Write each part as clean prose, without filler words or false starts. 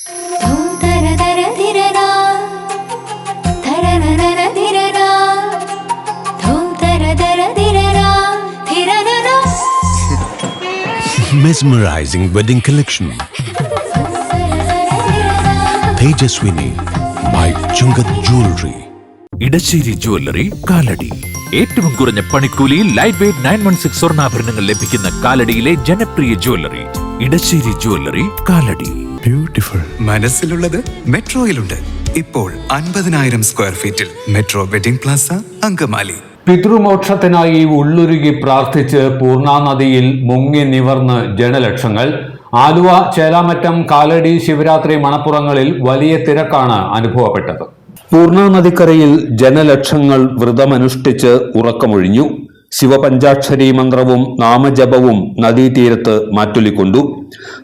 Mesmerizing wedding collection. Tejaswini by Chungat Jewelry. Edasseri jewellery Kalady. ഏറ്റവും കുറഞ്ഞ പണിക്കൂലിയിൽ ലൈറ്റ് വെയ്റ്റ് 916 സ്വർണ്ണാഭരണങ്ങൾ ലഭിക്കുന്ന കാലടിയിലെ ജനപ്രിയ jewellery Edassery jewellery Kalady. Beautiful. മനസ്സിലുള്ളത് മെട്രോയിലുണ്ട്. ഇപ്പോൾ 50,000 സ്ക്വയർ ഫീറ്റിൽ മെട്രോ വെഡിംഗ് പ്ലാസ അങ്കമാലി. പിതൃമോക്ഷത്തിനായി ഉള്ളുരുകി പ്രാർത്ഥിച്ച് പൂർണ്ണാനദിയിൽ മുങ്ങി നിവർന്ന് ജനലക്ഷങ്ങൾ. ആലുവ, ചേലാമറ്റം, കാലടി, ശിവരാത്രി മണപ്പുറങ്ങളിൽ വലിയ തിരക്കാണ് അനുഭവപ്പെട്ടത്. പൂർണ്ണാനദിക്കരയിൽ ജനലക്ഷങ്ങൾ വ്രതമനുഷ്ഠിച്ച് ഉറക്കമൊഴിഞ്ഞു. ശിവപഞ്ചാക്ഷരി മന്ത്രവും നാമജപവും നദീതീരത്ത് മാറ്റൊലിക്കൊണ്ടു.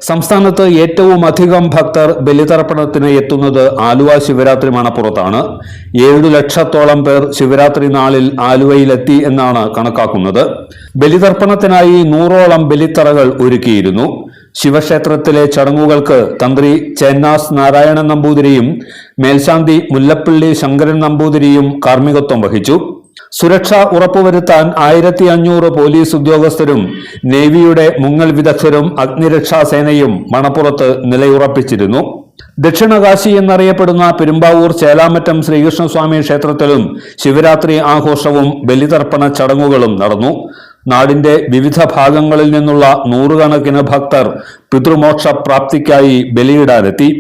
സംസ്ഥാനത്ത് ഏറ്റവും അധികം ഭക്തർ ബലിതർപ്പണത്തിന് എത്തുന്നത് ആലുവ ശിവരാത്രി മണപ്പുറത്താണ്. 7 ലക്ഷത്തോളം പേർ ശിവരാത്രി നാളിൽ ആലുവയിലെത്തി എന്നാണ് കണക്കാക്കുന്നത്. ബലിതർപ്പണത്തിനായി 100ഓളം ബലിത്തറകൾ ഒരുക്കിയിരുന്നു. ശിവക്ഷേത്രത്തിലെ ചടങ്ങുകൾക്ക് തന്ത്രി ചേന്നാസ് നാരായണൻ നമ്പൂതിരിയും മേൽശാന്തി മുല്ലപ്പള്ളി ശങ്കരൻ നമ്പൂതിരിയും കാർമ്മികത്വം വഹിച്ചു. സുരക്ഷ ഉറപ്പുവരുത്താൻ 1500 പോലീസ് ഉദ്യോഗസ്ഥരും നേവിയുടെ മുങ്ങൽ വിദഗ്ധരും അഗ്നിരക്ഷാസേനയും മണപ്പുറത്ത് നിലയുറപ്പിച്ചിരുന്നു. ദക്ഷിണകാശി എന്നറിയപ്പെടുന്ന പെരുമ്പാവൂർ ചേലാമറ്റം ശ്രീകൃഷ്ണസ്വാമി ക്ഷേത്രത്തിലും ശിവരാത്രി ആഘോഷവും ബലിതർപ്പണ ചടങ്ങുകളും നടന്നു. നാടിന്റെ വിവിധ ഭാഗങ്ങളിൽ നിന്നുള്ള നൂറുകണക്കിന് ഭക്തർ പിതൃമോക്ഷ പ്രാപ്തിക്കായി ബലിയിടാനെത്തി.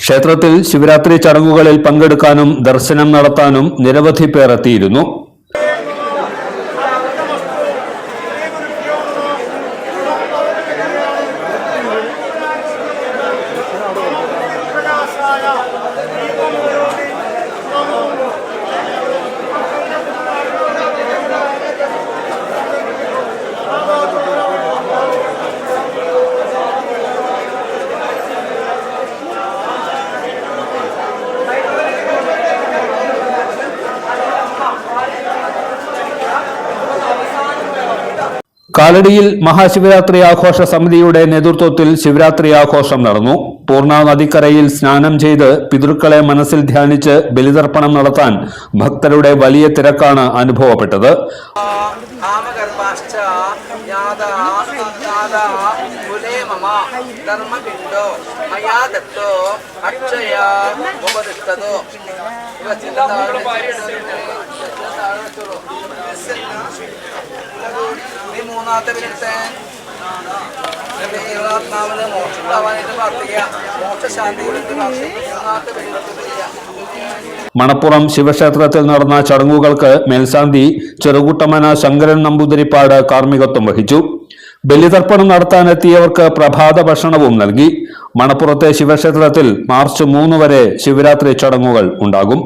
ക്ഷേത്രത്തിൽ ശിവരാത്രി ചടങ്ങുകളിൽ പങ്കെടുക്കാനും ദർശനം നടത്താനും നിരവധി പേർ എത്തിയിരുന്നു. കാലടിയിൽ മഹാശിവരാത്രി ആഘോഷ സമിതിയുടെ നേതൃത്വത്തിൽ ശിവരാത്രി ആഘോഷം നടന്നു. പൂർണ്ണ നദിക്കരയിൽ സ്നാനം ചെയ്ത് പിതൃക്കളെ മനസ്സിൽ ധ്യാനിച്ച് ബലിതർപ്പണം നടത്താൻ ഭക്തരുടെ വലിയ തിരക്കാണ് അനുഭവപ്പെട്ടത്. മണപ്പുറം ശിവക്ഷേത്രത്തിൽ നടന്ന ചടങ്ങുകൾക്ക് മേൽശാന്തി ചെറുകുട്ടമന ശങ്കരൻ നമ്പൂതിരിപ്പാട് കാർമ്മികത്വം വഹിച്ചു. ബലിതർപ്പണം നടത്താനെത്തിയവർക്ക് പ്രഭാത ഭക്ഷണവും നൽകി. മണപ്പുറത്തെ ശിവക്ഷേത്രത്തിൽ മാർച്ച് 3 വരെ ശിവരാത്രി ചടങ്ങുകൾ ഉണ്ടാകും.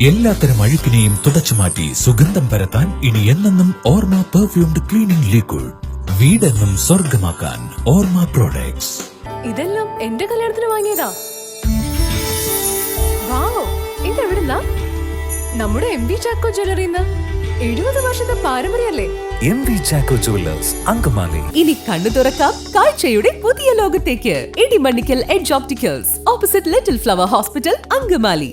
എല്ലാത്തരം അഴുക്കിനെയും തുടച്ചു മാറ്റി സുഗന്ധം പരത്താൻ ഇനി എന്നെന്നും ഓർമ്മ പെർഫ്യൂംഡ് ക്ലീനിംഗ് ലിക്വിഡ്. വീടെന്നും സ്വർഗമാക്കാൻ ഓർമ്മ പ്രോഡക്ട്സ്. ഇതെല്ലാം എന്റെ കല്യാണത്തിന് വാങ്ങിയതാ. വാവ്, ഇതെവിടുന്നാ? നമ്മുടെ MV ചാക്കോ ജ്വല്ലറിന്ന്. 70 വർഷത്തെ പാരമ്പര്യല്ലേ. MV Chacko jewellers, Angamaly. ഇനി കണ്ണു തുറക്കാം കാഴ്ചയുടെ പുതിയ ലോകത്തേക്ക്. Idimannickal edge opticals, opposite Little Flower Hospital, Angamaly.